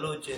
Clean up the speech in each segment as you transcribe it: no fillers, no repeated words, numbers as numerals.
بلوچ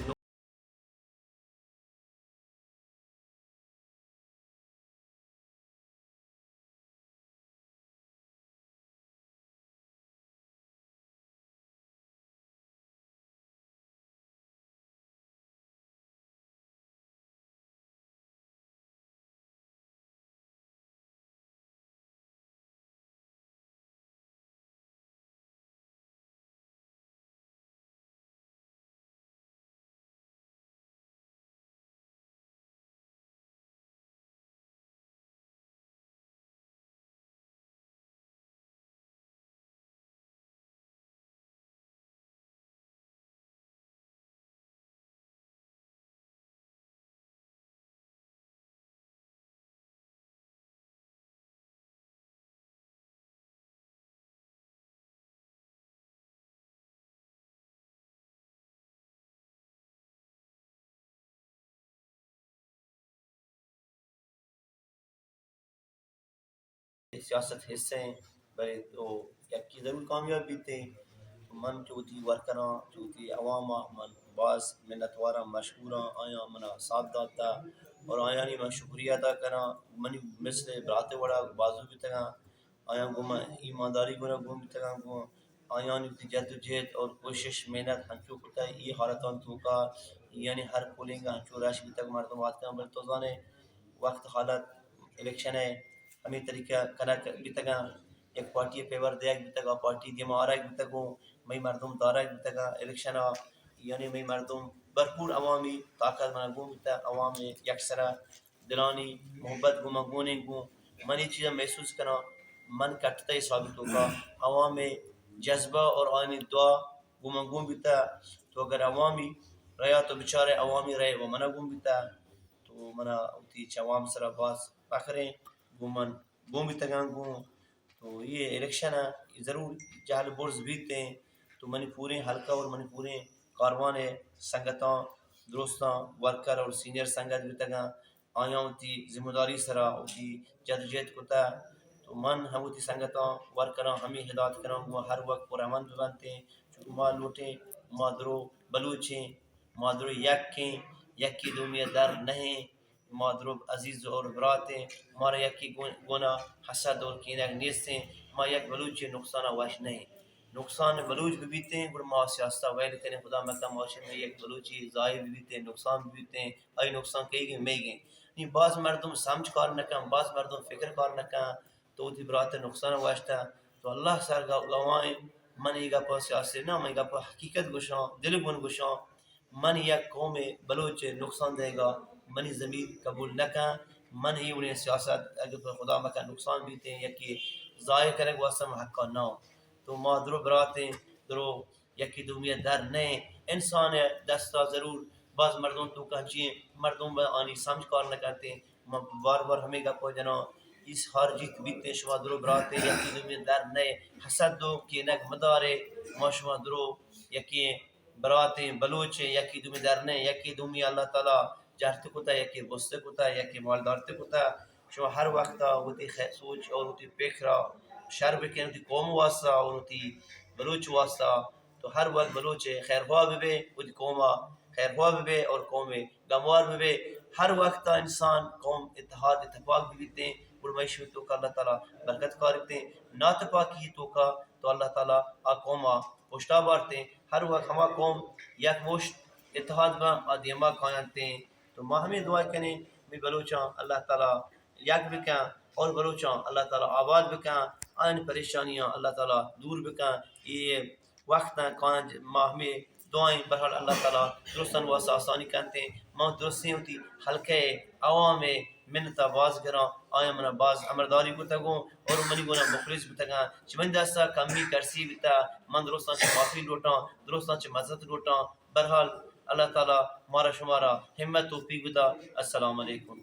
سیاست حصے ہیں بڑے تو یکی ضرور کامیاب بھی تھے من چوتی ورکراں چوتی عوامہ من بعض منتوارا مشکوراں آیا منا ساتھ داتا اور آیا نہیں میں شکریہ ادا کراں منی مثل براتے وڑا بازو بھی تگاں آیا گما ایمانداری گنا گم بھی تگاں گو آیا نہیں جد و جہد اور کوشش محنت ہنچو کتا یہ حالتان تو کا یعنی ہر پولنگ ہنچو راش بھی تک مردمات کا بل تو زانے وقت حالت الیکشن ہے ہمیں طریقہ کنا بھی تگا ایک پارٹی پیور دیا بھی تگا پارٹی دیما آرہ بھی تگو مئی مردم دارہ بھی تگا الیکشن یعنی مئی مردم بھرپور عوامی طاقت منا گو بیتا عوام یکسرہ دلانی محبت گو مگونے گو من یہ چیزیں محسوس کرنا من کٹتا ہی ثابت ہوگا عوام جذبہ اور آئینی دعا گو مگو بیتا تو اگر عوامی رہا تو بچارے عوامی رہے وہ منا گو بیتا تو منا ہوتی عوام سرا باز پکھریں گومن گوم بھی تگان گوں تو یہ الیکشن ہے یہ ضرور جہل برز بیتے ہیں تو منی پورے حلقہ اور منی پورے کاروان سنگتاں درستاں ورکر اور سینئر سنگت بھی تگاں آیا ہوتی ذمہ داری سرا ہوتی جدوجہد کتا تو من ہم ہوتی سنگتاں ورکراں ہمیں ہدایت کراں گوا ہر وقت پر امن بھی بنتے ہیں چونکہ ماں لوٹیں ماں درو بلوچیں ماں درو یکیں یکی دومیہ در نہیں مادرو عزیز اور براتیں مارا یکی گونا حسد اور کینہ نیستیں ما یک بلوچ نقصانہ واش نہیں نقصان بلوچ بھی بیتے ہیں گر ما سیاستہ ویل کریں خدا مکہ معاشر میں یک بلوچی ظاہر بھی بیتے ہیں نقصان بھی بیتے ہیں آئی نقصان کئی گئے میں گئے نہیں بعض مردم سمجھ کار نکاں بعض مردم فکر کار نکاں تو تھی برات نقصان واشتا تو اللہ سر گوائیں من ایگا پا سیاسی نہ من ایگا پا حقیقت گشاں دل گن گشاں من یک قوم بلوچ نقصان دے گا منی زمین قبول نہ کن من ہی انہیں سیاست اگر خدا مکہ نقصان بیتے ہیں یکی ضائع کرے گا واسم حقا نہ تو ما درو براتیں درو یکی دومیہ در نئے انسان دستا ضرور بعض مردوں تو کہنچیں مردوں با آنی سمجھ کار نہ کرتے بار بار ہمیں گا پا جنا اس ہر جیت بیتے شما درو براتیں یکی دومیہ در نئے حسد دو کی نگ مدارے ما شما درو یکی براتیں بلوچیں یکی دومیہ در نئے یکی دومیہ اللہ تعالی جارتے کتا یکی بستے کتا یکی مالدارتے کتا شما ہر وقت ہوتی سوچ اور ہوتی فکرہ شر بکن ہوتی قوم واسطہ اور ہوتی بلوچ واسطہ تو ہر وقت بلوچ خیرخواہ بھی ہوتی قوم خیرخواہ بھی اور قوم گموار بھی ہر وقت انسان قوم اتحاد اتفاق بھی بیتے ہیں اور معیشت تو کا اللہ تعالیٰ برکت کارتے ہیں ناتفاقی تو کا تو اللہ تعالیٰ قوم پشتا بارتے ہیں ہر وقت ہما قوم یک مشت اتحاد با آدیمہ کھانتے ہیں تو ماں ہمیں دعا کریں میں بلوچاں اللہ تعالیٰ یک بکاں اور بلوچاں اللہ تعالیٰ آباد بکاں آئین پریشانیاں اللہ تعالیٰ دور بکاں یہ وقت کان ماں ہمیں دعائیں بہرحال اللہ تعالیٰ درستان واسطہ آسانی کرتے ہیں ماں درستیں ہوتی حلقے عوام منتا باز گراں آیا منا باز امرداری کو تگوں اور منی گونا مخلص بھی تگاں چمن دستا کمی کرسی بیتا من درستان چھ معافی لوٹاں درستان چھ مزد لوٹاں بہرحال اللہ تعالیٰ مارا شمارا ہمت توفیق بدا السلام علیکم